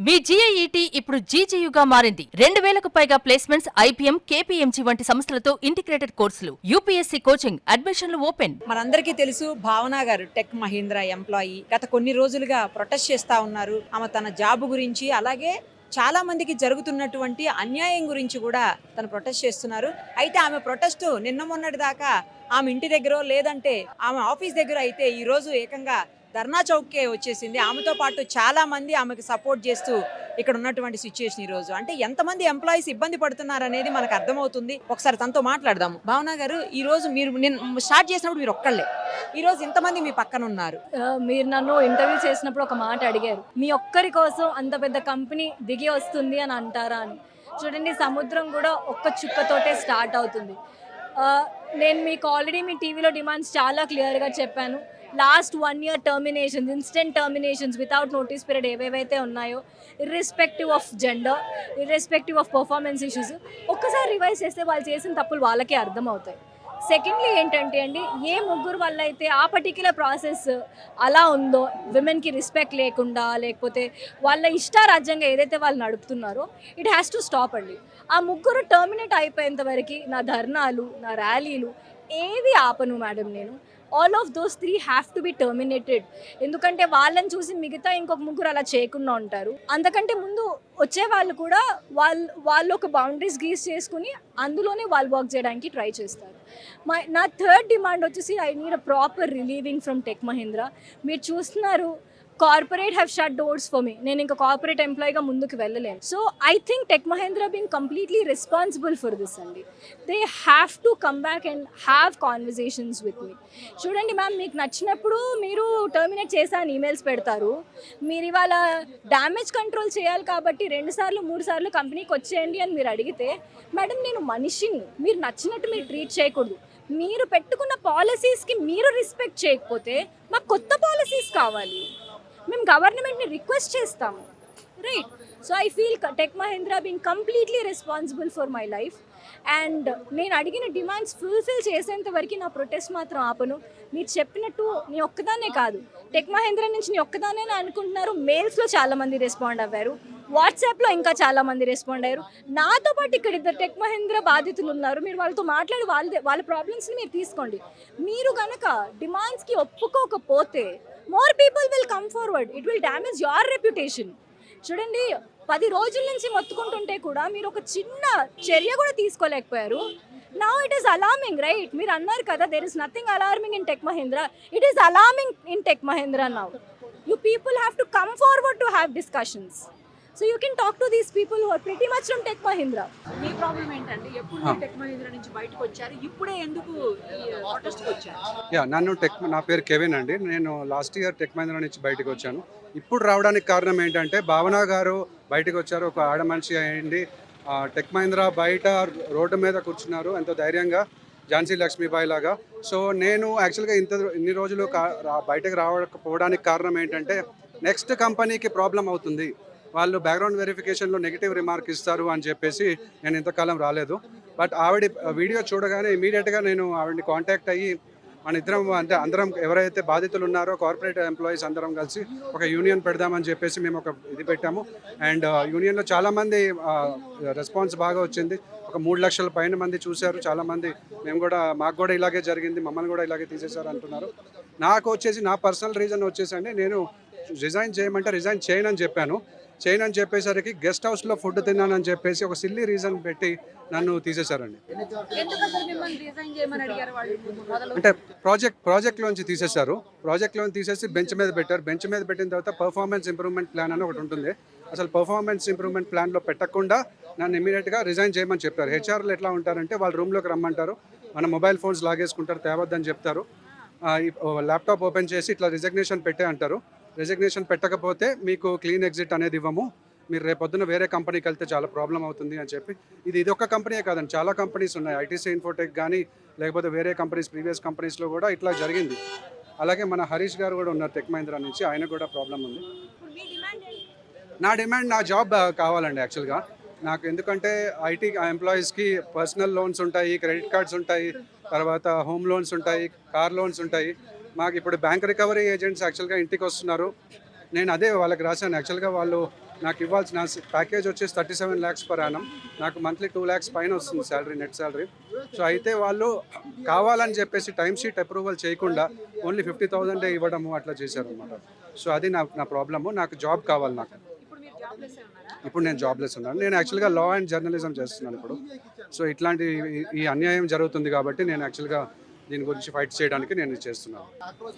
మీ జీఐఈటీ ఇప్పుడు జీజీయూగా మారింది. 2000కు పైగా ప్లేస్మెంట్స్, ఐపీఎం, కేపీఎంజీ వంటి సంస్థలతో ఇంటిగ్రేటెడ్ కోర్సులు, యూపీఎస్సీ కోచింగ్, అడ్మిషన్లు ఓపెన్. మనందరికీ తెలుసు భావన గారు టెక్ మహీంద్రా ఎంప్లాయీ. గత కొన్ని రోజులుగా ప్రొటెస్ట్ చేస్తా ఉన్నారు. ఆమె తన జాబ్ గురించి, అలాగే చాలా మందికి జరుగుతున్నటువంటి అన్యాయం గురించి కూడా తను ప్రొటెస్ట్ చేస్తున్నారు. అయితే ఆమె ప్రొటెస్ట్ నిన్న మొన్నటి దాకా ఆమె ఇంటి దగ్గర, లేదంటే ఆమె ఆఫీస్ దగ్గర అయితే ఈ రోజు ఏకంగా ధర్నా చౌక్కే వచ్చేసింది. ఆమెతో పాటు చాలా మంది ఆమెకు సపోర్ట్ చేస్తూ ఇక్కడ ఉన్నటువంటి సిచ్యుయేషన్ ఈ రోజు. అంటే ఎంతమంది ఎంప్లాయీస్ ఇబ్బంది పడుతున్నారు అనేది మనకు అర్థమవుతుంది. ఒకసారి తనతో మాట్లాడదాము. భావన గారు, ఈ రోజు మీరు నేను స్టార్ట్ చేసినప్పుడు మీరు ఒక్కళ్ళే, ఈ రోజు ఇంతమంది మీ పక్కన ఉన్నారు. మీరు నన్ను ఇంటర్వ్యూ చేసినప్పుడు ఒక మాట అడిగారు, మీ ఒక్కరి కోసం అంత పెద్ద కంపెనీ దిగి వస్తుంది అని అంటారా అని. చూడండి, సముద్రం కూడా ఒక్క చుక్కతోటే స్టార్ట్ అవుతుంది. నేను మీకు ఆల్రెడీ మీ టీవీలో డిమాండ్స్ చాలా క్లియర్గా చెప్పాను. Last 1 year terminations, instant terminations without notice period ఏవేవైతే ఉన్నాయో, irrespective of gender, irrespective of performance issues, ఒక్కసారి రివైజ్ చేస్తే వాళ్ళు చేసిన తప్పులు వాళ్ళకే అర్థమవుతాయి. సెకండ్లీ ఏంటంటే అండి, ఏ ముగ్గురు వల్ల అయితే ఆ పర్టిక్యులర్ ప్రాసెస్ అలా ఉందో, విమెన్కి రెస్పెక్ట్ లేకుండా, లేకపోతే వాళ్ళ ఇష్టారాజ్యంగా ఏదైతే వాళ్ళు నడుపుతున్నారో, ఇట్ హ్యాస్ టు స్టాప్ అండి. ఆ ముగ్గురు టర్మినేట్ అయిపోయేంత వరకు నా ధర్నాలు, నా ర్యాలీలు ఏవి ఆపను మేడం నేను. All of those 3 have to be terminated. ఎందుకంటే వాళ్ళని చూసి మిగతా ఇంకొక ముగ్గురు అలా చేయకుండా ఉంటారు. అంతకంటే ముందు వచ్చే వాళ్ళు కూడా వాళ్ళు ఒక బౌండరీస్ గీస్ చేసుకుని అందులోనే వాళ్ళు వర్క్ చేయడానికి ట్రై చేస్తారు. నా థర్డ్ డిమాండ్ వచ్చేసి, I need a proper relieving from Tech Mahindra. మీరు చూస్తున్నారు, corporate have shut doors for me. నేను ఇంకా కార్పొరేట్ ఎంప్లాయీగా ముందుకు వెళ్ళలేను. So I think Tech Mahindra being completely responsible for this అండి. They have to come back and have conversations with me. చూడండి ma'am, మీకు నచ్చినప్పుడు మీరు టర్మినేట్ చేశాను ఈమెయిల్స్ పెడతారు. మీరు ఇవాళ డ్యామేజ్ కంట్రోల్ చేయాలి కాబట్టి 2 సార్లు 3 సార్లు కంపెనీకి వచ్చేయండి అని మీరు అడిగితే, మేడం నేను మనిషిని, మీరు నచ్చినట్టు మీరు ట్రీట్ చేయకూడదు. మీరు పెట్టుకున్న పాలసీస్కి మీరు రెస్పెక్ట్ చేయకపోతే మాకు కొత్త పాలసీస్ కావాలి. మేము గవర్నమెంట్ని రిక్వెస్ట్ చేస్తాము, right? So I feel tech Mahindra being completely responsible for my life. And నేను అడిగిన డిమాండ్స్ ఫుల్ఫిల్ చేసేంత వరకు నా ప్రొటెస్ట్ మాత్రం ఆపను. మీరు చెప్పినట్టు నీ ఒక్కదాన్నే కాదు, టెక్ మహీంద్రా నుంచి నీ ఒక్కదానే అనుకుంటున్నారు. మెయిల్స్లో చాలామంది రెస్పాండ్ అవ్వారు, వాట్సాప్లో ఇంకా చాలామంది రెస్పాండ్ అయ్యారు. నాతో పాటు ఇక్కడ 2 టెక్ మహీంద్రా బాధితులు ఉన్నారు. మీరు వాళ్ళతో మాట్లాడి వాళ్ళ ప్రాబ్లమ్స్ని మీరు తీసుకోండి. మీరు కనుక డిమాండ్స్కి ఒప్పుకోకపోతే more people will come forward. It will damage your reputation. చూడండి, 10 రోజుల నుంచి మొత్తుకుంటుంటే కూడా మీరు ఒక చిన్న చర్య కూడా తీసుకోలేకపోయారు. Now it is alarming, right? మీరు అన్నారు కదా, there is nothing alarming in Tech Mahindra. It is alarming in Tech Mahindra now. You people have to come forward to have discussions. So you can talk to these people who are pretty much from Tech Mahindra. Me problem ఏంటండి? ఎప్పుడు tech Mahindra నుంచి బయటకు వచ్చారు? ఇప్పుడే ఎందుకు ప్రొటెస్ట్కి వచ్చారు? నా పేరు కెవిన్ అండి. నేను లాస్ట్ ఇయర్ టెక్ మహీంద్రా నుంచి బయటకు వచ్చాను. ఇప్పుడు రావడానికి కారణం ఏంటంటే, భావన గారు బయటకు వచ్చారు, ఒక ఆడ మనిషి అయ్యింది. టెక్ మహీంద్రా బయట రోడ్డు మీద కూర్చున్నారు ఎంతో ధైర్యంగా, ఝాన్సీ లక్ష్మీబాయి లాగా. సో నేను యాక్చువల్గా ఇన్ని రోజులు బయటకు రావకపోవడానికి కారణం ఏంటంటే, నెక్స్ట్ కంపెనీకి ప్రాబ్లం అవుతుంది, వాళ్ళు బ్యాక్గ్రౌండ్ వెరిఫికేషన్లో నెగిటివ్ రిమార్క్ ఇస్తారు అని చెప్పేసి నేను ఇంతకాలం రాలేదు. బట్ ఆవిడ వీడియో చూడగానే ఇమీడియట్గా నేను ఆవిడని కాంటాక్ట్ అయ్యి, మన ఇద్దరం అంటే అందరం ఎవరైతే బాధితులు ఉన్నారో కార్పొరేట్ ఎంప్లాయీస్ అందరం కలిసి ఒక యూనియన్ పెడదామని చెప్పేసి మేము ఒక ఇది పెట్టాము. అండ్ యూనియన్లో చాలామంది రెస్పాన్స్ బాగా వచ్చింది. ఒక 3 లక్షల పైన మంది చూశారు. చాలామంది మాకు కూడా ఇలాగే జరిగింది, మమ్మల్ని కూడా ఇలాగే తీసేశారు అంటున్నారు. నాకు వచ్చేసి నా పర్సనల్ రీజన్ వచ్చేసండి, నేను రిజైన్ చేయమంటే రిజైన్ చేయనని చెప్పేసరికి గెస్ట్ హౌస్లో ఫుడ్ తిన్నానని చెప్పేసి ఒక సిల్లీ రీజన్ పెట్టి నన్ను తీసేశారండి. అంటే ప్రాజెక్ట్లోంచి తీసేశారు. ప్రాజెక్ట్లోంచి తీసేసి బెంచ్ మీద పెట్టారు. బెంచ్ మీద పెట్టిన తర్వాత పర్ఫార్మెన్స్ ఇంప్రూవ్మెంట్ ప్లాన్ అని ఒకటి ఉంటుంది. అసలు పర్ఫార్మెన్స్ ఇంప్రూవ్మెంట్ ప్లాన్లో పెట్టకుండా నన్ను ఇమీడియట్గా రిజైన్ చేయమని చెప్పారు. హెచ్ఆర్లు ఎట్లా ఉంటారంటే, వాళ్ళ రూమ్లోకి రమ్మంటారు, మన మొబైల్ ఫోన్స్ లాగేసుకుంటారు, తేవద్దని చెప్తారు, ల్యాప్టాప్ ఓపెన్ చేసి ఇట్లా రిజగ్నేషన్ పెట్టే అంటారు. రిజగ్నేషన్ పెట్టకపోతే మీకు క్లీన్ ఎగ్జిట్ అనేది ఇవ్వము, మీరు రేపొద్దున వేరే కంపెనీకి వెళ్తే చాలా ప్రాబ్లం అవుతుంది అని చెప్పి. ఇది ఒక్క కంపెనీయే కాదండి, చాలా కంపెనీస్ ఉన్నాయి. ఐటీసీ ఇన్ఫోటెక్ కానీ, లేకపోతే వేరే కంపెనీస్, ప్రీవియస్ కంపెనీస్లో కూడా ఇట్లా జరిగింది. అలాగే మన హరీష్ గారు కూడా ఉన్నారు టెక్ మహీంద్రా నుంచి, ఆయన కూడా ప్రాబ్లం ఉంది. నా డిమాండ్, నా జాబ్ కావాలండి యాక్చువల్గా నాకు. ఎందుకంటే ఐటీ ఎంప్లాయీస్కి పర్సనల్ లోన్స్ ఉంటాయి, క్రెడిట్ కార్డ్స్ ఉంటాయి, తర్వాత హోమ్ లోన్స్ ఉంటాయి, కార్ లోన్స్ ఉంటాయి. మాకు ఇప్పుడు బ్యాంక్ రికవరీ ఏజెంట్స్ యాక్చువల్గా ఇంటికి వస్తున్నారు. నేను అదే వాళ్ళకి రాశాను. యాక్చువల్గా వాళ్ళు నాకు ఇవ్వాల్సిన ప్యాకేజ్ వచ్చేసి 37 lakhs per annum. నాకు మంత్లీ 2 lakhs పైన వస్తుంది శాలరీ, నెట్ శాలరీ. సో అయితే వాళ్ళు కావాలని చెప్పేసి టైం షీట్ అప్రూవల్ చేయకుండా ఓన్లీ 50,000 ఇవ్వడము అట్లా చేశారు అనమాట. సో అది నా ప్రాబ్లము. నాకు జాబ్ కావాలి. నాకు ఇప్పుడు నేను జాబ్లెస్ ఉన్నాను. నేను యాక్చువల్గా లా అండ్ జర్నలిజం చేస్తున్నాను ఇప్పుడు. సో ఇట్లాంటి ఈ అన్యాయం జరుగుతుంది కాబట్టి నేను యాక్చువల్గా దీని గురించి ఫైట్ చేయడానికి నేను చేస్తున్నాను.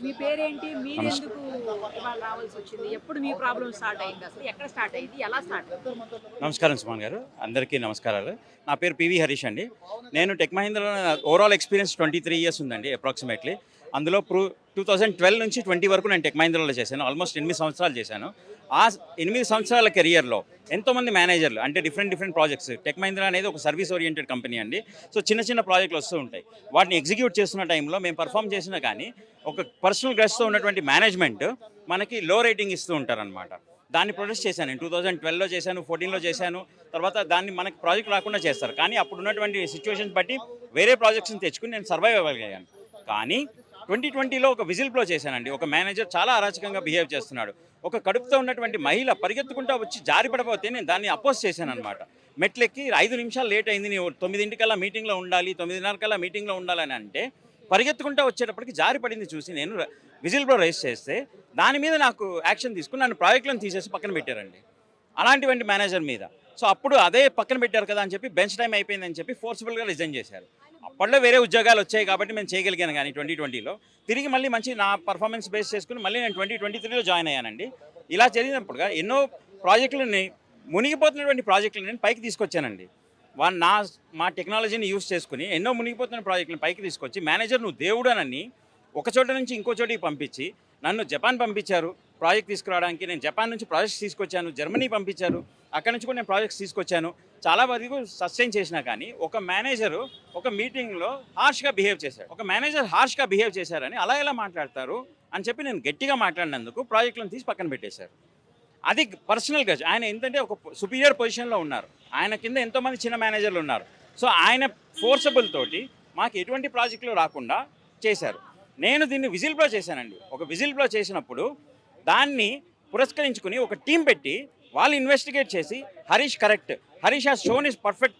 మీ పేరేంటి, మీరు ఎందుకు ఇవాళ రావాల్సి వచ్చింది, ఎప్పుడు మీ ప్రాబ్లం స్టార్ట్ అయింది, అసలు ఎక్కడ స్టార్ట్ అయింది, ఎలా స్టార్ట్ అయింది? నమస్కారం సుమన్ గారు, అందరికీ నమస్కారాలు. నా పేరు పివి హరీష్ అండి. నేను టెక్ మహీంద్రాలో ఓవరాల్ ఎక్స్పీరియన్స్ 23 years ఉందండి అప్రాక్సిమేట్లీ. అందులో 2012 నుంచి 20 వరకు నేను టెక్ మహీంద్రాలో చేశాను. ఆల్మోస్ట్ 8 సంవత్సరాలు చేశాను. ఆ 8 సంవత్సరాల కెరియర్లో ఎంతోమంది మేనేజర్లు, అంటే డిఫరెంట్ ప్రాజెక్ట్స్, టెక్ మహీంద్రా అనేది ఒక సర్వీస్ ఓరియంటెడ్ కంపెనీ అండి. సో చిన్న ప్రాజెక్టులు వస్తూ ఉంటాయి. వాటిని ఎగ్జిక్యూట్ చేస్తున్న టైంలో మేము పర్ఫామ్ చేసినా కానీ ఒక పర్సనల్ గ్రస్తో ఉన్నటువంటి మేనేజ్మెంట్ మనకి లో రేటింగ్ ఇస్తూ ఉంటారనమాట. దాన్ని ప్రొటెస్ట్ చేశాను. నేను 2012లో చేశాను, 14లో చేశాను. తర్వాత దాన్ని మనకి ప్రాజెక్ట్ రాకుండా చేస్తారు. కానీ అప్పుడు ఉన్నటువంటి సిచ్యువేషన్స్ బట్టి వేరే ప్రాజెక్ట్స్ని తెచ్చుకుని నేను సర్వైవ్ అవ్వగలిగాను. కానీ 2020లో ఒక విజిల్ బ్లో చేశానండి. ఒక మేనేజర్ చాలా అరాచకంగా బిహేవ్ చేస్తున్నాడు. ఒక కడుపుతో ఉన్నటువంటి మహిళ పరిగెత్తుకుంటూ వచ్చి జారిపడపోతే నేను దాన్ని అపోజ్ చేశాను అనమాట. మెట్లెక్కి 5 నిమిషాలు లేట్ అయింది, నీవు 9 మీటింగ్లో ఉండాలి, 9:30 మీటింగ్లో ఉండాలని అంటే పరిగెత్తుకుంటూ వచ్చేటప్పటికి జారిపడింది చూసి నేను విజిల్ బ్లో రైజ్ చేస్తే దాని మీద నాకు యాక్షన్ తీసుకుని నన్ను ప్రాజెక్టులను తీసేసి పక్కన పెట్టారండి, అలాంటివంటి మేనేజర్ మీద. సో అప్పుడు అదే పక్కన పెట్టారు కదా అని చెప్పి బెంచ్ టైం అయిపోయిందని చెప్పి ఫోర్స్ఫుల్గా రిజైన్ చేశారు. అప్పట్లో వేరే ఉద్యోగాలు వచ్చాయి కాబట్టి మేము చేయగలిగాను. కానీ 2020లో తిరిగి మళ్ళీ మంచి నా పర్ఫార్మెన్స్ బేస్ చేసుకుని మళ్ళీ నేను 2023లో జాయిన్ అయ్యానండి. ఇలా జరిగినప్పుడుగా ఎన్నో ప్రాజెక్టులని, మునిగిపోతున్నటువంటి ప్రాజెక్టులు నేను పైకి తీసుకొచ్చానండి. మా టెక్నాలజీని యూస్ చేసుకుని ఎన్నో మునిగిపోతున్న ప్రాజెక్టులను పైకి తీసుకొచ్చి మేనేజర్ నువ్వు దేవుడనని ఒక చోట నుంచి ఇంకో చోటికి పంపించి నన్ను జపాన్ పంపించారు ప్రాజెక్ట్ తీసుకురావడానికి. నేను జపాన్ నుంచి ప్రాజెక్ట్స్ తీసుకొచ్చాను, జర్మనీ పంపించారు, అక్కడ నుంచి కూడా నేను ప్రాజెక్ట్స్ తీసుకొచ్చాను. చాలా వరకు సస్టైన్ చేసినా కానీ ఒక మేనేజరు ఒక మీటింగ్లో హార్ష్గా బిహేవ్ చేశాడు. ఒక మేనేజర్ హార్ష్గా బిహేవ్ చేశారని అలా ఎలా మాట్లాడతారు అని చెప్పి నేను గట్టిగా మాట్లాడినందుకు ప్రాజెక్టులను తీసి పక్కన పెట్టేశారు. అది పర్సనల్గా ఆయన ఏంటంటే ఒక సుపీరియర్ పొజిషన్లో ఉన్నారు, ఆయన కింద ఎంతోమంది చిన్న మేనేజర్లు ఉన్నారు. సో ఆయన ఫోర్సబుల్ తోటి మాకు ఎటువంటి ప్రాజెక్టులు రాకుండా చేశారు. నేను దీన్ని విజిల్ బ్లో చేశానండి. ఒక విజిల్ బ్లో చేసినప్పుడు దాన్ని పురస్కరించుకుని ఒక టీం పెట్టి వాళ్ళు ఇన్వెస్టిగేట్ చేసి Harish correct, Harish has shown is perfect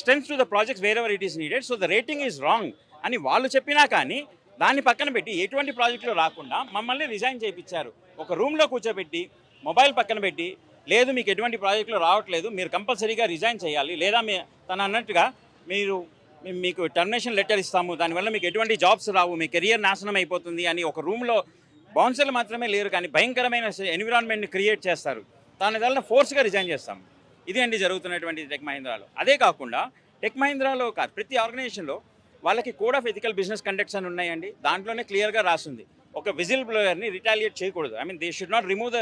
strength to the projects wear ever it is needed, so the rating is wrong అని వాళ్ళు చెప్పినా కానీ దాన్ని పక్కన పెట్టి ఎటువంటి ప్రాజెక్టులు రాకుండా మమ్మల్ని రిజైన్ చేయించారు. ఒక రూమ్లో కూర్చోబెట్టి మొబైల్ పక్కన పెట్టి, లేదు మీకు ఎటువంటి ప్రాజెక్టులు రావట్లేదు, మీరు కంపల్సరీగా రిజైన్ చేయాలి, లేదా తను అన్నట్టుగా మీకు టర్మినేషన్ లెటర్ ఇస్తాము, దానివల్ల మీకు ఎటువంటి జాబ్స్ రావు, మీ కెరియర్ నాశనం అయిపోతుంది అని ఒక రూమ్లో బౌన్సర్లు మాత్రమే లేరు కానీ భయంకరమైన ఎన్విరాన్మెంట్ని క్రియేట్ చేస్తారు. దానివల్ల ఫోర్స్గా రిజైన్ చేస్తాము. ఇది అండి జరుగుతున్నటువంటి టెక్ మహీంద్రాలో. అదే కాకుండా టెక్ మహీంద్రాలో కాదు, ప్రతి ఆర్గనైజేషన్లో వాళ్ళకి code of ethical business conducts అని ఉన్నాయండి. దాంట్లోనే క్లియర్గా రాస్తుంది ఒక విజిల్ బ్లోయర్ని రిటాలియేట్ చేయకూడదు. I mean they should not remove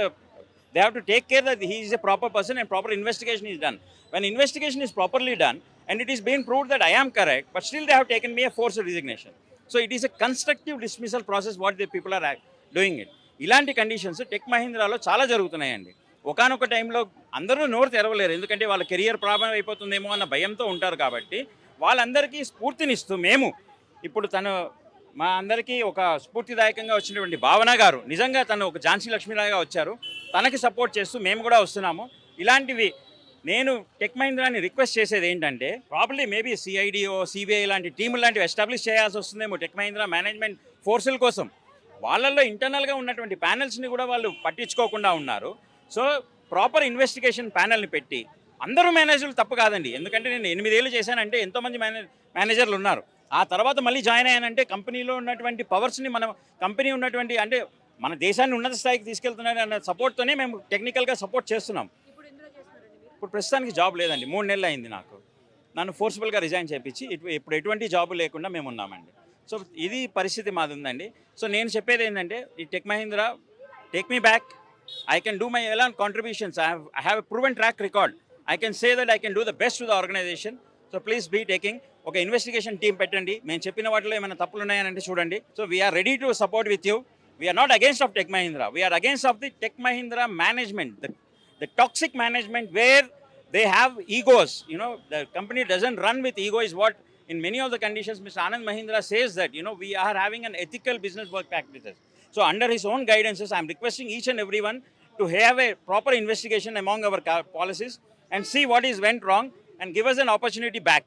they have to take care that he is a proper person and proper investigation is done. When investigation is properly done and it is being proved that I am correct, but still they have taken me a forced resignation. So it is a constructive dismissal process what the people are doing it. ఇలాంటి conditions tech మహీంద్రాలో చాలా జరుగుతున్నాయండి. ఒకానొక టైంలో అందరూ నోరు తెరవలేరు, ఎందుకంటే వాళ్ళ కెరియర్ ప్రాబ్లం అయిపోతుందేమో అన్న భయంతో ఉంటారు. కాబట్టి వాళ్ళందరికీ స్ఫూర్తినిస్తూ మేము ఇప్పుడు మా అందరికీ ఒక స్ఫూర్తిదాయకంగా వచ్చినటువంటి భావన గారు, నిజంగా తను ఒక ఝాన్సీ లక్ష్మీరావుగా వచ్చారు, తనకి సపోర్ట్ చేస్తూ మేము కూడా వస్తున్నాము. ఇలాంటివి నేను టెక్ మహీంద్రాని రిక్వెస్ట్ చేసేది ఏంటంటే ప్రాబ్లీ మేబీ సిఐడిఓ, సిబిఐ లాంటి టీములు లాంటివి ఎస్టాబ్లిష్ చేయాల్సి వస్తుందేమో టెక్ మహీంద్రా మేనేజ్మెంట్ ఫోర్సుల కోసం. వాళ్ళల్లో ఇంటర్నల్గా ఉన్నటువంటి ప్యానెల్స్ని కూడా వాళ్ళు పట్టించుకోకుండా ఉన్నారు. సో ప్రాపర్ ఇన్వెస్టిగేషన్ ప్యానెల్ని పెట్టి, అందరూ మేనేజర్లు తప్పు కాదండి, ఎందుకంటే నేను 8 ఏళ్ళు చేశానంటే ఎంతోమంది మేనేజర్లు ఉన్నారు. ఆ తర్వాత మళ్ళీ జాయిన్ అయ్యానంటే కంపెనీలో ఉన్నటువంటి పవర్స్ని మనం కంపెనీ ఉన్నటువంటి అంటే మన దేశాన్ని ఉన్నత స్థాయికి తీసుకెళ్తున్నాడు అన్న సపోర్ట్తోనే మేము టెక్నికల్గా సపోర్ట్ చేస్తున్నాం. ఇప్పుడు ప్రస్తుతానికి జాబ్ లేదండి, 3 నెలలు అయింది నాకు. నన్ను ఫోర్స్ఫుల్గా రిజైన్ చేయించి ఇప్పుడు ఎటువంటి జాబ్ లేకుండా మేము ఉన్నామండి. సో ఇది పరిస్థితి మాది ఉందండి. సో నేను చెప్పేది ఏంటంటే ఈ Tech Mahindra take me back, I can do my elan contributions, I have a proven track record, I can say that I can do the best to the organisation. So please be taking ఒక investigation team పెట్టండి, మేము చెప్పిన వాటిలో ఏమైనా తప్పులు ఉన్నాయనంటే చూడండి. So we're ready to support with you. We're not against of Tech Mahindra, we're against of the Tech Mahindra management, the toxic management where they have egos. The company doesn't run with ego is what in many of the conditions Mr. Anand Mahindra says that we are having an ethical business work practices. So under his own guidances I am requesting each and everyone to have a proper investigation among our policies and see what is went wrong and give us an opportunity back.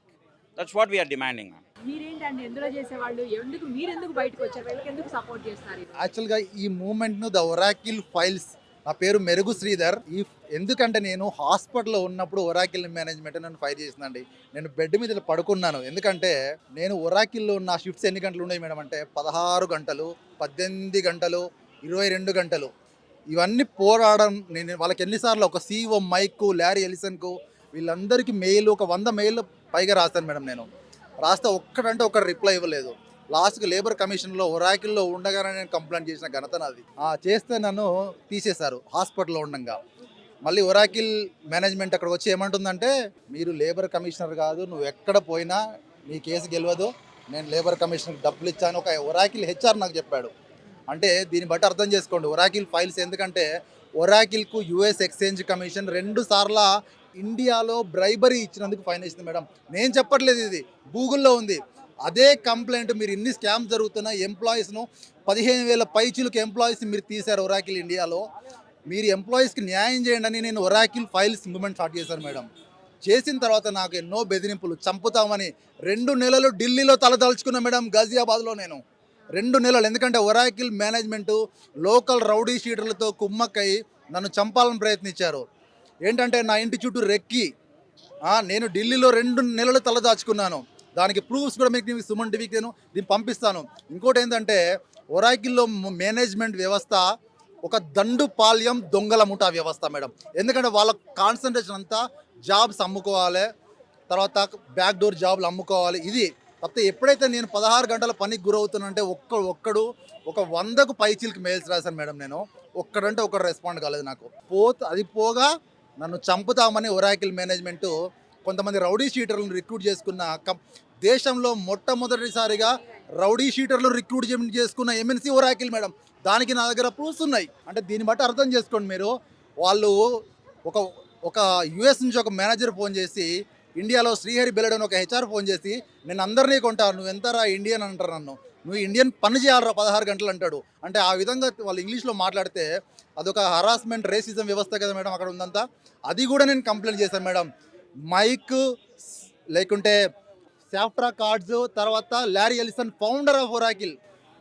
That's what we are demanding, ma'am. మీరేంటండి ఎందులో చేసేవాళ్ళు, మీరెందుకు బయటకు వచ్చారు, వీళ్ళకి ఎందుకు support చేస్తారు? యాక్చువల్గా ఈ మూమెంట్ను ద ఒరాకిల్ ఫైల్స్, నా పేరు మెరుగు శ్రీధర్. ఎందుకంటే నేను హాస్పిటల్లో ఉన్నప్పుడు ఒరాకిల్ మేనేజ్మెంట్ నన్ను ఫైర్ చేసిందండి. నేను బెడ్ మీద ఇలా పడుకున్నాను. ఎందుకంటే నేను ఒరాకిల్లో ఉన్న షిఫ్ట్స్ ఎన్ని గంటలు ఉన్నాయి మేడం అంటే 16 గంటలు, 18 గంటలు, 22 గంటలు. ఇవన్నీ పోరాడడం నేను వాళ్ళకి ఎన్నిసార్లు ఒక CEO మైక్, ల్యారీ ఎలిసన్కు వీళ్ళందరికీ మెయిల్, ఒక 100 మెయిల్ పైగా రాస్తాను మేడం. నేను రాస్తే ఒక్కడంటే ఒక్కడు రిప్లై ఇవ్వలేదు. లాస్ట్కి లేబర్ కమిషన్లో ఒరాకిల్లో ఉండగానే నేను కంప్లైంట్ చేసిన ఘనత నాది. చేస్తే నన్ను తీసేశారు హాస్పిటల్లో ఉండగా. మళ్ళీ ఒరాకిల్ మేనేజ్మెంట్ అక్కడికి వచ్చి ఏమంటుందంటే, మీరు లేబర్ కమిషనర్ కాదు, నువ్వు ఎక్కడ పోయినా నీ కేసు గెలవదు, నేను లేబర్ కమిషనర్కి డబ్బులు ఇచ్చాను ఒక ఒరాకిల్ HR నాకు చెప్పాడు. అంటే దీన్ని బట్టి అర్థం చేసుకోండి ఒరాకిల్ ఫైల్స్. ఎందుకంటే ఒరాకిల్కు US ఎక్స్చేంజ్ కమిషన్ 2 సార్లు ఇండియాలో బ్రైబరీ ఇచ్చినందుకు ఫైన్ వేసింది మేడం. నేను చెప్పట్లేదు, ఇది గూగుల్లో ఉంది. అదే కంప్లైంట్ మీరు ఇన్ని స్కామ్స్ జరుగుతున్న ఎంప్లాయీస్ను 15,000 పైచీలకు ఎంప్లాయీస్ మీరు తీశారు ఒరాకిల్ ఇండియాలో. మీరు ఎంప్లాయీస్కి న్యాయం చేయండి అని నేను ఒరాకిల్ ఫైల్స్ మూవ్మెంట్ స్టార్ట్ చేశాను మేడం. చేసిన తర్వాత నాకు ఎన్నో బెదిరింపులు, చంపుతామని 2 నెలలు ఢిల్లీలో తలదాల్చుకున్నా మేడం, గాజియాబాద్లో నేను 2 నెలలు. ఎందుకంటే ఒరాకిల్ మేనేజ్మెంటు లోకల్ రౌడీ షీటర్లతో కుమ్మక్కై నన్ను చంపాలని ప్రయత్నించారు. ఏంటంటే నా ఇంటి చుట్టూ రెక్కి నేను ఢిల్లీలో 2 నెలలు తలదాచుకున్నాను. దానికి ప్రూఫ్స్ కూడా మీకు సుమన్ టీవీకి నేను దీన్ని పంపిస్తాను. ఇంకోటి ఏంటంటే ఒరాకిల్లో మేనేజ్మెంట్ వ్యవస్థ ఒక దండుపాల్యం దొంగల ముఠా వ్యవస్థ మేడం. ఎందుకంటే వాళ్ళ కాన్సన్ట్రేషన్ అంతా జాబ్స్ అమ్ముకోవాలి, తర్వాత బ్యాక్ డోర్ జాబ్లు అమ్ముకోవాలి. ఇది తప్పితే ఎప్పుడైతే నేను 16 గంటల పనికి గురవుతున్నానంటే ఒక్కడు ఒక 100కు పైచీలకి మెయిల్స్ రాశాను మేడం. నేను ఒక్కడంటే ఒక్కడు రెస్పాండ్ కాలేదు నాకు. అది పోగా నన్ను చంపుతామని ఒరాకిల్ మేనేజ్మెంటు కొంతమంది రౌడీ షీటర్లను రిక్రూట్ చేసుకున్న దేశంలో మొట్టమొదటిసారిగా రౌడీ షీటర్లు రిక్రూట్ చేసుకున్న MNC ఒరాకిల్ మేడం. దానికి నా దగ్గర ప్రూఫ్స్ ఉన్నాయి. అంటే దీన్ని బట్టి అర్థం చేసుకోండి మీరు. వాళ్ళు ఒక US నుంచి ఒక మేనేజర్ ఫోన్ చేసి, ఇండియాలో శ్రీహరి బెల్లడ్ అని ఒక HR ఫోన్ చేసి, నేను అందరినీ కొంటాను, నువ్వు ఎంతరా ఇండియన్ అంటారు నన్ను, నువ్వు ఇండియన్ పని చేయాలరా 16 గంటలు అంటాడు. అంటే ఆ విధంగా వాళ్ళు ఇంగ్లీష్లో మాట్లాడితే అదొక హరాస్మెంట్, రేసిజం వ్యవస్థ కదా మేడం అక్కడ ఉందంతా. అది కూడా నేను కంప్లైంట్ చేశాను మేడం. మైక్ లేకుంటే సాఫ్ట్రా కార్డ్స్, తర్వాత Larry Ellison founder of Oracle,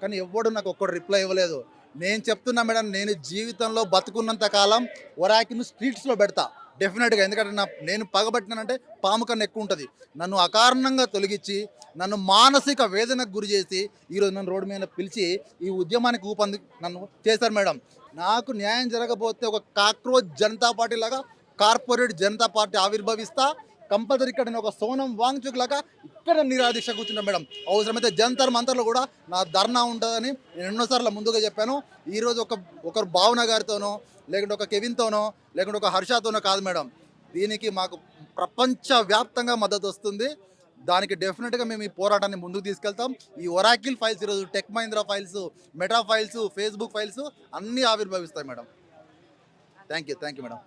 కానీ ఎవ్వడు నాకు ఒక్కడు రిప్లై ఇవ్వలేదు. నేను చెప్తున్నా మేడం, నేను జీవితంలో బతుకున్నంత కాలం ఒరాకిల్ను స్ట్రీట్స్లో పెడతా డెఫినెట్గా. ఎందుకంటే నేను పగబట్టినానంటే పాము కన్నా ఎక్కువ ఉంటుంది. నన్ను అకారణంగా తొలగించి నన్ను మానసిక వేదనకు గురి చేసి ఈరోజు నన్ను రోడ్డు మీద పిలిచి ఈ ఉద్యమానికి నన్ను చేశారు మేడం. నాకు న్యాయం జరగకపోతే ఒక కాక్రోచ్ జనతా పార్టీ లాగా కార్పొరేట్ జనతా పార్టీ ఆవిర్భవిస్తా. కంపల్సరీ ఇక్కడ నేను ఒక సోనం వాంగ్చుక్ లాగా ఇక్కడ నిరాదీక్ష కూర్చున్నా మేడం. అవసరమైతే జంతర్ మంతర్లో కూడా నా ధర్నా ఉంటుందని నేను ఎన్నోసార్లు ముందుగా చెప్పాను. ఈరోజు ఒకరు భావన గారితోనో, లేకుంటే ఒక కెవిన్తోనో, లేకుంటే ఒక హర్షతోనో కాదు మేడం. దీనికి మాకు ప్రపంచవ్యాప్తంగా మద్దతు వస్తుంది. దానికి డెఫినెట్గా మేము ఈ పోరాటాన్ని ముందుకు తీసుకెళ్తాం. ఈ ఒరాకిల్ ఫైల్స్ ఈరోజు tech Mahindra files, meta files, Facebook files అన్నీ ఆవిర్భవిస్తాయి మేడం. Thank you madam.